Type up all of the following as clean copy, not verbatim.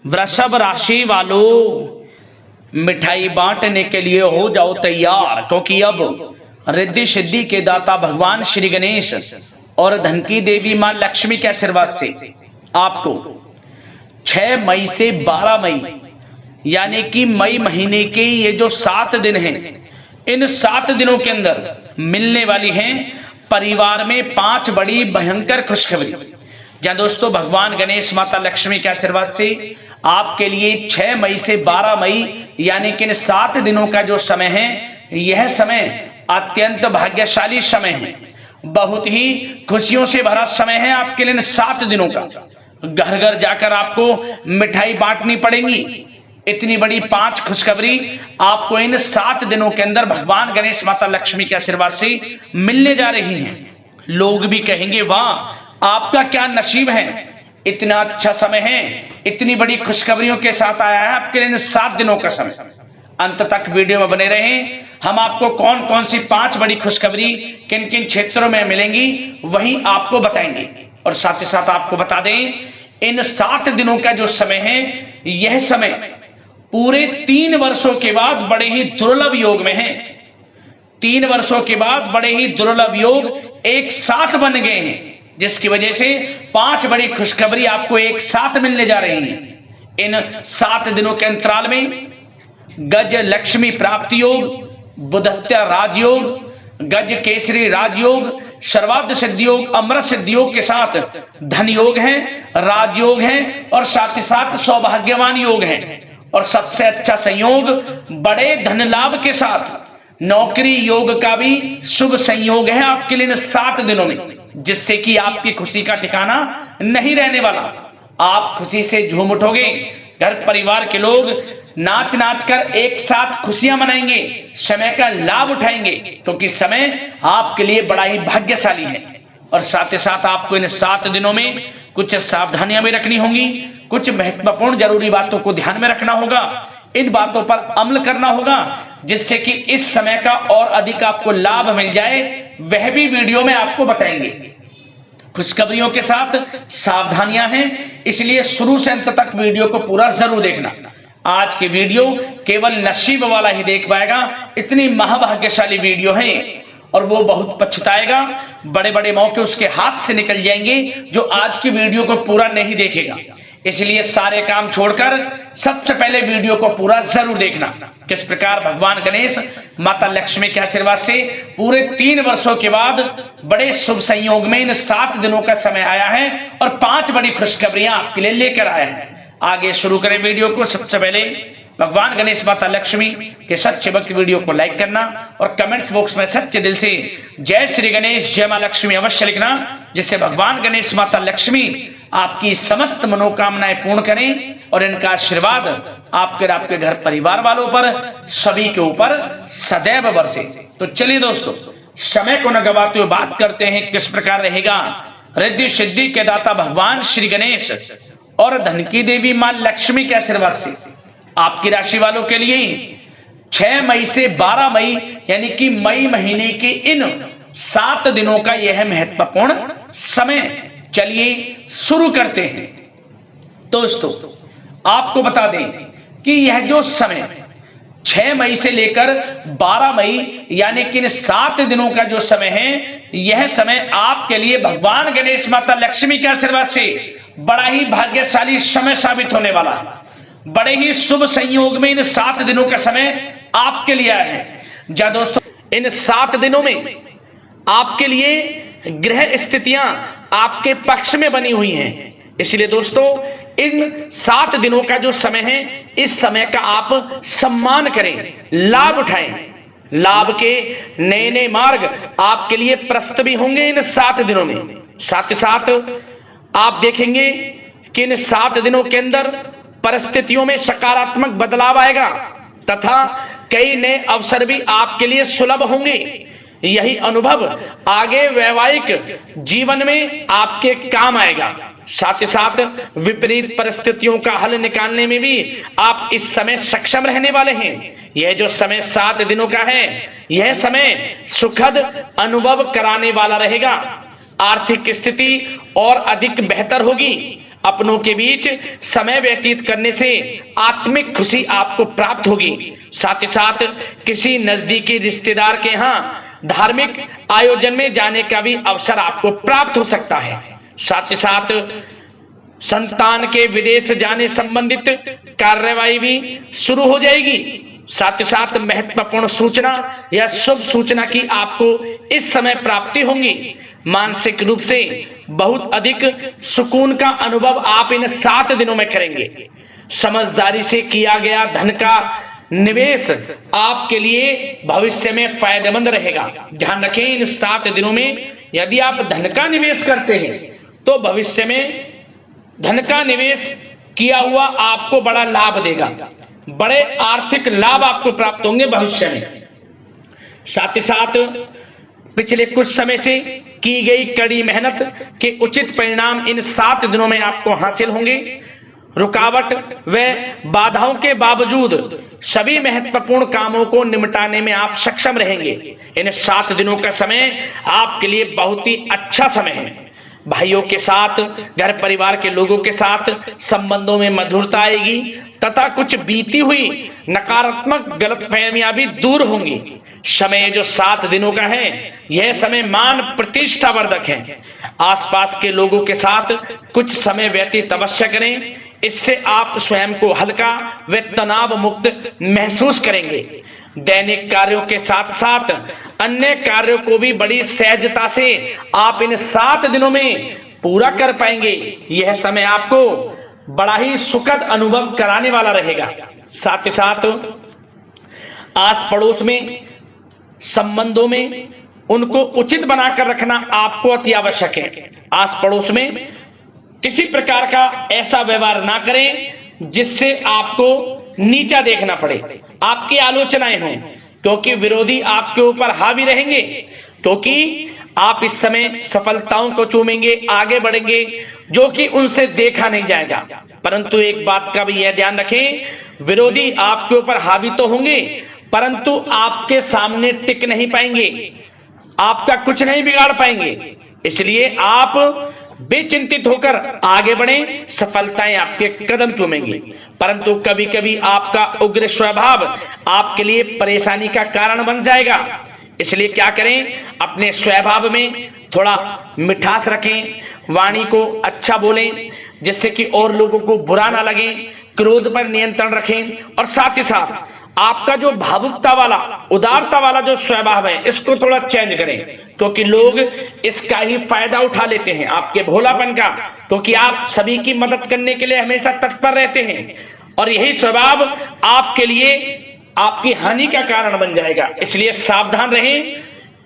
वृषभ राशि वालों, मिठाई बांटने के लिए हो जाओ तैयार, क्योंकि अब रिद्धि सिद्धि के दाता भगवान श्री गणेश और धन की देवी मां लक्ष्मी के आशीर्वाद से आपको 6 मई से 12 मई यानी कि मई महीने के ये जो 7 दिन हैं, इन 7 दिनों के अंदर मिलने वाली हैं परिवार में 5 बड़ी भयंकर खुशखबरी। जहां दोस्तों भगवान गणेश माता लक्ष्मी के आशीर्वाद से आपके लिए 6 मई से 12 मई यानी कि इन 7 दिनों का जो समय है, यह समय अत्यंत भाग्यशाली समय है। बहुत ही खुशियों से भरा समय है आपके लिए इन 7 दिनों का। घर घर जाकर आपको मिठाई बांटनी पड़ेगी। इतनी बड़ी 5 खुशखबरी आपको इन 7 दिनों के अंदर भगवान गणेश माता लक्ष्मी के आशीर्वाद से मिलने जा रही हैं। लोग भी कहेंगे वाह, आपका क्या नसीब है, इतना अच्छा समय है, इतनी बड़ी खुशखबरियों के साथ आया है आपके लिए 7 दिनों का समय। अंत तक वीडियो में बने रहें। हम आपको कौन कौन सी 5 बड़ी खुशखबरी किन किन क्षेत्रों में मिलेंगी वही आपको बताएंगे। और साथ ही साथ आपको बता दें, इन 7 दिनों का जो समय है, यह समय पूरे 3 वर्षों के बाद बड़े ही दुर्लभ योग में है। 3 वर्षों के बाद बड़े ही दुर्लभ योग एक साथ बन गए हैं, जिसकी वजह से 5 बड़ी खुशखबरी आपको एक साथ मिलने जा रही हैं। इन 7 दिनों के अंतराल में गज लक्ष्मी प्राप्ति योग, बुधत्या राजयोग, गज केसरी राजयोग, सर्वार्थ सिद्धि योग, अमृत सिद्धि योग के साथ धन योग है, राजयोग है और साथ ही साथ सौभाग्यवान योग है। और सबसे अच्छा संयोग बड़े धन लाभ के साथ नौकरी योग का भी शुभ संयोग है आपके लिए 7 दिनों में, जिससे कि आपकी खुशी का ठिकाना नहीं रहने वाला। आप खुशी से झूम उठोगे। घर परिवार के लोग नाच नाच कर एक साथ खुशियां मनाएंगे, समय का लाभ उठाएंगे, क्योंकि समय आपके लिए बड़ा ही भाग्यशाली है। और साथ ही साथ आपको इन 7 दिनों में कुछ सावधानियां भी रखनी होंगी, कुछ महत्वपूर्ण जरूरी बातों को ध्यान में रखना होगा, इन बातों पर अमल करना होगा, जिससे कि इस समय का और अधिक आपको लाभ मिल जाए, वह भी वीडियो में आपको बताएंगे। खुशखबरियों के साथ सावधानियां हैं, इसलिए शुरू से अंत तक वीडियो को पूरा जरूर देखना। आज की वीडियो केवल नसीब वाला ही देख पाएगा, इतनी महाभाग्यशाली वीडियो है, और वो बहुत पछताएगा। बड़े बड़े मौके उसके हाथ से निकल जाएंगे जो आज की वीडियो को पूरा नहीं देखेगा। इसलिए सारे काम छोड़कर सबसे पहले वीडियो को पूरा जरूर देखना। किस प्रकार भगवान गणेश माता लक्ष्मी के आशीर्वाद से पूरे 3 वर्षों के बाद बड़े शुभ संयोग में इन 7 दिनों का समय आया है और 5 बड़ी खुशखबरियां आपके लिए लेकर आया है। आगे शुरू करें वीडियो को। सबसे पहले भगवान गणेश माता लक्ष्मी के सच्चे भक्त वीडियो को लाइक करना और कमेंट्स बॉक्स में सच्चे दिल से जय श्री गणेश, जय मां लक्ष्मी अवश्य लिखना, जिससे भगवान गणेश माता लक्ष्मी आपकी समस्त मनोकामनाएं पूर्ण करें और इनका आशीर्वाद आपके और आपके घर परिवार वालों पर, सभी के ऊपर सदैव बरसे। तो चलिए दोस्तों, समय को न गवाते हुए बात करते हैं किस प्रकार रहेगा रिद्धि सिद्धि के दाता भगवान श्री गणेश और धन की देवी मां लक्ष्मी के आशीर्वाद से आपकी राशि वालों के लिए 6 मई से 12 मई यानी कि मई महीने के इन 7 दिनों का यह महत्वपूर्ण समय। चलिए शुरू करते हैं। दोस्तों आपको बता दें कि यह जो समय 6 मई से लेकर 12 मई यानी कि इन 7 दिनों का जो समय है, यह समय आपके लिए भगवान गणेश माता लक्ष्मी के आशीर्वाद से बड़ा ही भाग्यशाली समय साबित होने वाला है। बड़े ही शुभ संयोग में इन 7 दिनों का समय आपके लिए आया है। जा दोस्तों, इन 7 दिनों में आपके लिए ग्रह स्थितियां आपके पक्ष में बनी हुई हैं। इसलिए दोस्तों, इन 7 दिनों का जो समय है, इस समय का आप सम्मान करें, लाभ उठाएं। लाभ के नए नए मार्ग आपके लिए प्रशस्त भी होंगे इन 7 दिनों में। साथ ही साथ आप देखेंगे कि इन 7 दिनों के अंदर परिस्थितियों में सकारात्मक बदलाव आएगा तथा कई नए अवसर भी आपके लिए सुलभ होंगे। यही अनुभव आगे वैवाहिक जीवन में आपके काम आएगा। साथ ही साथ विपरीत परिस्थितियों का हल निकालने में भी आप इस समय सक्षम रहने वाले हैं। यह जो समय 7 दिनों का है, यह समय सुखद अनुभव कराने वाला रहेगा। आर्थिक स्थिति और अधिक बेहतर होगी। अपनों के बीच समय व्यतीत करने से आत्मिक खुशी आपको प्राप्त होगी। साथ ही साथ किसी नजदीकी रिश्तेदार के यहाँ धार्मिक आयोजन में जाने का भी अवसर आपको प्राप्त हो सकता है। साथ ही साथ संतान के विदेश जाने संबंधित कार्यवाही भी शुरू हो जाएगी। साथ ही साथ महत्वपूर्ण सूचना या शुभ सूचना की आपको इस समय प्राप्ति होंगी। मानसिक रूप से बहुत अधिक सुकून का अनुभव आप इन 7 दिनों में करेंगे। समझदारी से किया गया धन का निवेश आपके लिए भविष्य में फायदेमंद रहेगा। ध्यान रखें, इन 7 दिनों में यदि आप धन का निवेश करते हैं तो भविष्य में धन का निवेश किया हुआ आपको बड़ा लाभ देगा, बड़े आर्थिक लाभ आपको प्राप्त होंगे भविष्य में। साथ ही साथ पिछले कुछ समय से की गई कड़ी मेहनत के उचित परिणाम इन 7 दिनों में आपको हासिल होंगे। रुकावट व बाधाओं के बावजूद सभी महत्वपूर्ण कामों को निपटाने में आप सक्षम रहेंगे। इन 7 दिनों का समय आपके लिए बहुत ही अच्छा समय है। भाइयों के साथ, घर परिवार के लोगों के साथ संबंधों में मधुरता आएगी तथा कुछ बीती हुई नकारात्मक गलतफहमियां भी दूर होंगी। समय जो 7 दिनों का है, यह समय मान प्रतिष्ठा वर्धक है। आसपास के लोगों के साथ कुछ समय व्यतीत अवश्य करें, इससे आप स्वयं को हल्का व तनाव मुक्त महसूस करेंगे। दैनिक कार्यों के साथ साथ अन्य कार्यों को भी बड़ी सहजता से आप इन 7 दिनों में पूरा कर पाएंगे। यह समय आपको बड़ा ही सुखद अनुभव कराने वाला रहेगा। साथ ही साथ आस पड़ोस में संबंधों में उनको उचित बनाकर रखना आपको अति आवश्यक है। आस पड़ोस में किसी प्रकार का ऐसा व्यवहार ना करें जिससे आपको नीचा देखना पड़े, आपकी आलोचनाएं हों, क्योंकि विरोधी आपके ऊपर हावी रहेंगे। क्योंकि आप इस समय सफलताओं को चूमेंगे, आगे बढ़ेंगे, जो कि उनसे देखा नहीं जाएगा। परंतु एक बात का भी यह ध्यान रखें, विरोधी आपके ऊपर हावी तो होंगे परंतु आपके सामने टिक नहीं पाएंगे, आपका कुछ नहीं बिगाड़ पाएंगे। इसलिए आप बेचिंतित होकर आगे बढ़ें, सफलताएं आपके कदम चूमेंगी। परंतु कभी कभी आपका उग्र स्वभाव आपके लिए परेशानी का कारण बन जाएगा। इसलिए क्या करें, अपने स्वभाव में थोड़ा मिठास रखें, वाणी को अच्छा बोलें जिससे कि और लोगों को बुरा ना लगे, क्रोध पर नियंत्रण रखें। और साथ ही साथ आपका जो भावुकता वाला, उदारता वाला जो स्वभाव है, इसको थोड़ा चेंज करें, क्योंकि लोग इसका ही फायदा उठा लेते हैं, आपके भोलापन का, क्योंकि आप सभी की मदद करने के लिए हमेशा तत्पर रहते हैं और यही स्वभाव आपके लिए आपकी हानि का कारण बन जाएगा। इसलिए सावधान रहें,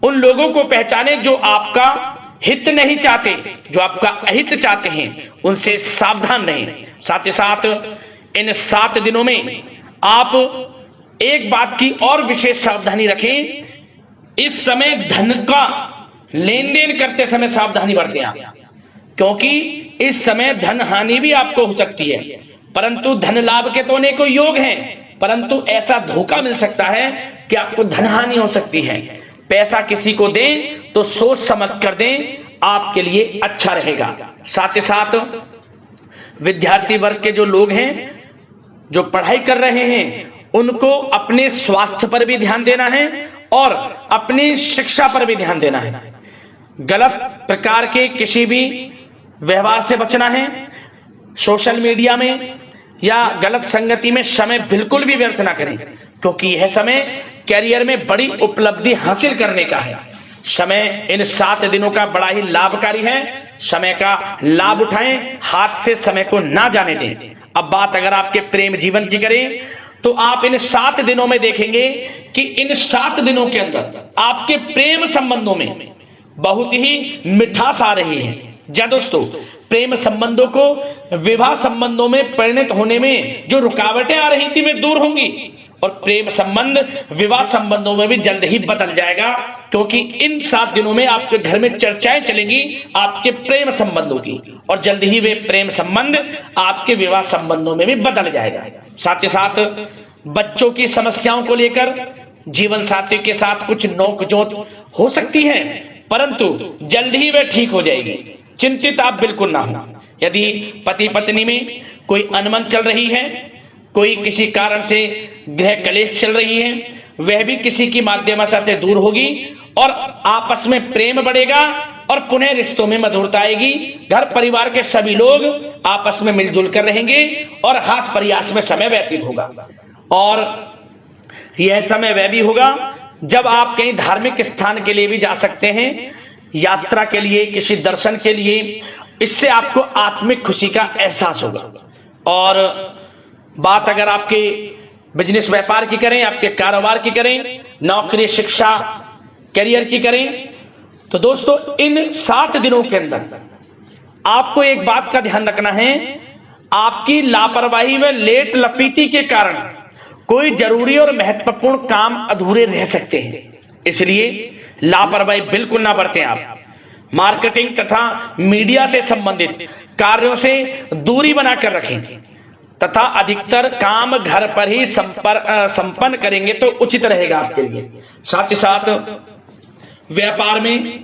उन लोगों को पहचानें जो आपका हित नहीं चाहते, जो आपका अहित चाहते हैं, उनसे सावधान रहें। साथ ही साथ इन 7 दिनों में आप एक बात की और विशेष सावधानी रखें, इस समय धन का लेन देन करते समय सावधानी बरतें आप, क्योंकि इस समय धन हानि भी आपको हो सकती है। परंतु धन लाभ के तो अनेकों योग हैं, परंतु ऐसा धोखा मिल सकता है कि आपको धन हानि हो सकती है। पैसा किसी को दें तो सोच समझ कर दें, आपके लिए अच्छा रहेगा। साथ ही साथ विद्यार्थी वर्ग के जो लोग हैं, जो पढ़ाई कर रहे हैं, उनको अपने स्वास्थ्य पर भी ध्यान देना है और अपनी शिक्षा पर भी ध्यान देना है। गलत प्रकार के किसी भी व्यवहार से बचना है। सोशल मीडिया में या गलत संगति में समय बिल्कुल भी व्यर्थ ना करें, क्योंकि यह समय कैरियर में बड़ी उपलब्धि हासिल करने का है। समय इन 7 दिनों का बड़ा ही लाभकारी है। समय का लाभ उठाएं, हाथ से समय को ना जाने दें। अब बात अगर आपके प्रेम जीवन की करें तो आप इन 7 दिनों में देखेंगे कि इन 7 दिनों के अंदर आपके प्रेम संबंधों में बहुत ही मिठास आ रही है। जी दोस्तों, प्रेम संबंधों को विवाह संबंधों में परिणत होने में जो रुकावटें आ रही थी वे दूर होंगी और प्रेम संबंध विवाह संबंधों में भी जल्द ही बदल जाएगा, क्योंकि इन 7 दिनों में आपके घर में चर्चाएं चलेंगी आपके प्रेम संबंधों की और जल्द ही वे प्रेम संबंध आपके विवाह संबंधों में भी बदल जाएगा। साथ ही साथ बच्चों की समस्याओं को लेकर जीवन साथी के साथ कुछ नोकझोंक हो सकती है, परंतु जल्द ही वे ठीक हो जाएगी। चिंतित आप बिल्कुल ना हो। यदि पति पत्नी में कोई अनबन चल रही है, कोई किसी कारण से गृह कलेश चल रही है, वह भी किसी की माध्यम से दूर होगी और आपस में प्रेम बढ़ेगा और पुनः रिश्तों में मधुरता आएगी। घर परिवार के सभी लोग आपस में मिलजुल कर रहेंगे और हास प्रयास में समय व्यतीत होगा। और यह समय वह भी होगा जब आप कहीं धार्मिक स्थान के लिए भी जा सकते हैं, यात्रा के लिए, किसी दर्शन के लिए। इससे आपको आत्मिक खुशी का एहसास होगा। और बात अगर आपके बिजनेस व्यापार की करें, आपके कारोबार की करें, नौकरी, शिक्षा, करियर की करें, तो दोस्तों इन 7 दिनों के अंदर आपको एक बात का ध्यान रखना है, आपकी लापरवाही व लेट लफीती के कारण कोई जरूरी और महत्वपूर्ण काम अधूरे रह सकते हैं। इसलिए लापरवाही बिल्कुल ना बरतें। आप मार्केटिंग तथा मीडिया से संबंधित कार्यों से दूरी बनाकर रखें तथा अधिकतर काम घर पर ही संपन्न करेंगे तो उचित रहेगा आपके लिए। साथ ही साथ व्यापार में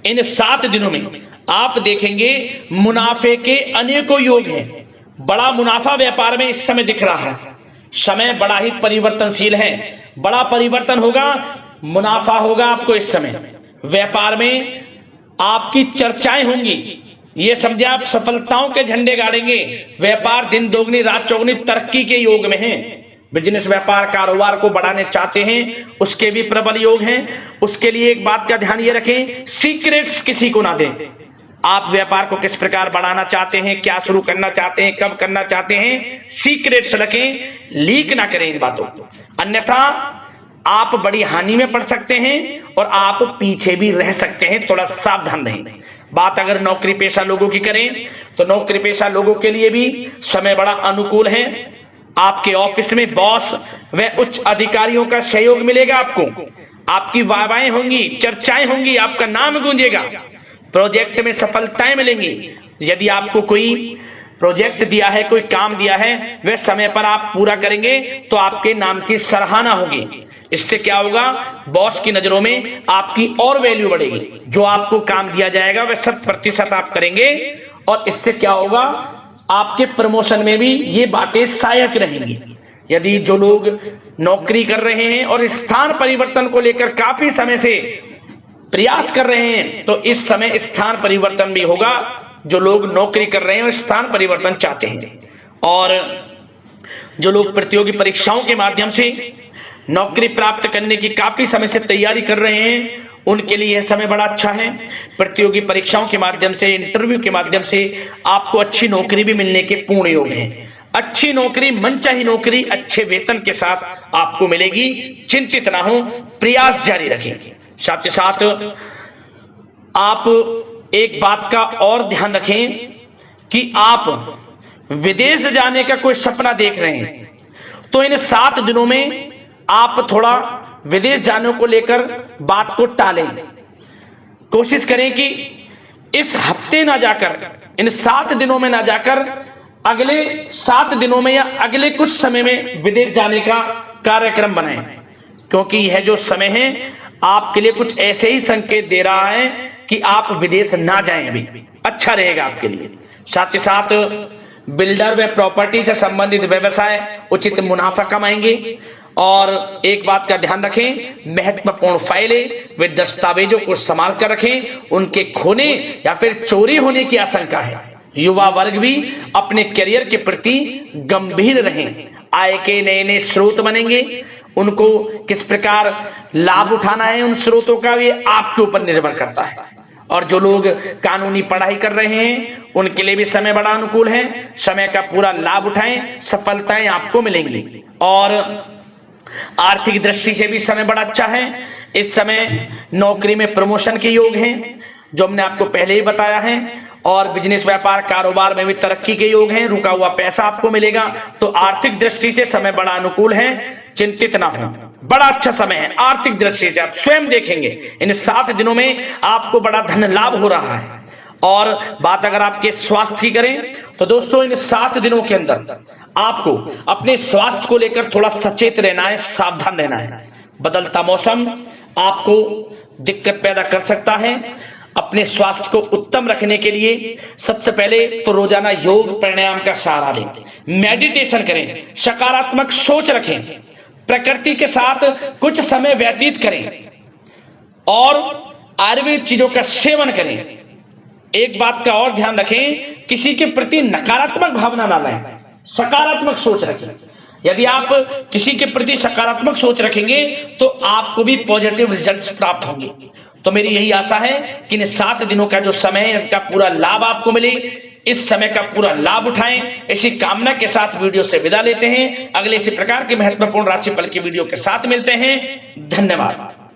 इन 7 दिनों में आप देखेंगे मुनाफे के अनेकों योग हैं। बड़ा मुनाफा व्यापार में इस समय दिख रहा है। समय बड़ा ही परिवर्तनशील है, बड़ा परिवर्तन होगा, मुनाफा होगा आपको इस समय। व्यापार में आपकी चर्चाएं होंगी, ये समझे आप सफलताओं के झंडे गाड़ेंगे। व्यापार दिन दोगुनी रात चौगुनी तरक्की के योग में है। बिजनेस व्यापार कारोबार को बढ़ाने चाहते हैं, उसके भी प्रबल योग हैं। उसके लिए एक बात का ध्यान ये रखें, सीक्रेट्स किसी को ना दें। आप व्यापार को किस प्रकार बढ़ाना चाहते हैं, क्या शुरू करना चाहते हैं, कब करना चाहते हैं, सीक्रेट्स रखें, लीक ना करें इन बातों को, अन्यथा आप बड़ी हानि में पड़ सकते हैं और आप पीछे भी रह सकते हैं। थोड़ा सावधान रहें। बात अगर नौकरी पेशा लोगों की करें तो नौकरी पेशा लोगों के लिए भी समय बड़ा अनुकूल है। आपके ऑफिस में बॉस व उच्च अधिकारियों का सहयोग मिलेगा आपको, आपकी वाहवाहें होंगी, चर्चाएं होंगी, आपका नाम गूंजेगा, प्रोजेक्ट में सफलताएं मिलेंगी। यदि आपको कोई प्रोजेक्ट दिया है, कोई काम दिया है, वह समय पर आप पूरा करेंगे तो आपके नाम की सराहना होगी। इससे क्या होगा, बॉस की नजरों में आपकी और वैल्यू बढ़ेगी। जो आपको काम दिया जाएगा वह 100% आप करेंगे और इससे क्या होगा, आपके प्रमोशन में भी ये बातें सहायक रहेंगी। यदि जो लोग नौकरी कर रहे हैं और स्थान परिवर्तन को लेकर काफी समय से प्रयास कर रहे हैं तो इस समय स्थान परिवर्तन भी होगा। जो लोग नौकरी कर रहे हैं और स्थान परिवर्तन चाहते हैं, और जो लोग प्रतियोगी परीक्षाओं के माध्यम से नौकरी प्राप्त करने की काफी समय से तैयारी कर रहे हैं, उनके लिए यह समय बड़ा अच्छा है। प्रतियोगी परीक्षाओं के माध्यम से, इंटरव्यू के माध्यम से आपको अच्छी नौकरी भी मिलने के पूर्ण योग हैं। अच्छी नौकरी, मनचाही नौकरी अच्छे वेतन के साथ आपको मिलेगी। चिंतित ना हो, प्रयास जारी रखें। साथ ही साथ आप एक बात का और ध्यान रखें कि आप विदेश जाने का कोई सपना देख रहे हैं तो इन 7 दिनों में आप थोड़ा विदेश जाने को लेकर बात को टालें। कोशिश करें कि इस हफ्ते ना जाकर, इन 7 दिनों में ना जाकर, अगले 7 दिनों में या अगले कुछ समय में विदेश जाने का कार्यक्रम बनाएं, क्योंकि यह जो समय है आपके लिए कुछ ऐसे ही संकेत दे रहा है कि आप विदेश ना जाएं, अभी अच्छा रहेगा आपके लिए। साथ ही साथ बिल्डर व प्रॉपर्टी से संबंधित व्यवसाय उचित मुनाफा कमाएंगे। और एक बात का ध्यान रखें, महत्वपूर्ण फाइलें व दस्तावेजों को संभाल कर रखें, उनके खोने या फिर चोरी होने की आशंका है। युवा वर्ग भी अपने करियर के प्रति गंभीर रहें। आय के नए नए स्रोत बनेंगे, उनको किस प्रकार लाभ उठाना है उन स्रोतों का, ये आपके ऊपर निर्भर करता है। और जो लोग कानूनी पढ़ाई कर रहे हैं उनके लिए भी समय बड़ा अनुकूल है। समय का पूरा लाभ उठाएं, सफलताएं आपको मिलेंगी। और आर्थिक दृष्टि से भी समय बड़ा अच्छा है। इस समय नौकरी में प्रमोशन के योग हैं, जो हमने आपको पहले ही बताया है। और बिजनेस व्यापार कारोबार में भी तरक्की के योग हैं, रुका हुआ पैसा आपको मिलेगा। तो आर्थिक दृष्टि से समय बड़ा अनुकूल है, चिंतित ना हो, बड़ा अच्छा समय है आर्थिक दृष्टि से। आप स्वयं देखेंगे इन 7 दिनों में आपको बड़ा धन लाभ हो रहा है। और बात अगर आपके स्वास्थ्य की करें तो दोस्तों इन 7 दिनों के अंदर आपको अपने स्वास्थ्य को लेकर थोड़ा सचेत रहना है, सावधान रहना है। बदलता मौसम आपको दिक्कत पैदा कर सकता है। अपने स्वास्थ्य को उत्तम रखने के लिए सबसे पहले तो रोजाना योग प्राणायाम का सहारा लें, मेडिटेशन करें, सकारात्मक सोच रखें, प्रकृति के साथ कुछ समय व्यतीत करें और आयुर्वेद चीजों का सेवन करें। एक बात का और ध्यान रखें, किसी के प्रति नकारात्मक भावना ना लाएं, सकारात्मक सोच रखें। यदि आप किसी के प्रति सकारात्मक सोच रखेंगे तो आपको भी पॉजिटिव रिजल्ट्स प्राप्त होंगे। तो मेरी यही आशा है कि इन 7 दिनों का जो समय है इसका पूरा लाभ आपको मिले, इस समय का पूरा लाभ उठाएं। इसी कामना के साथ वीडियो से विदा लेते हैं। अगले इसी प्रकार के महत्वपूर्ण राशिफल की वीडियो के साथ मिलते हैं। धन्यवाद।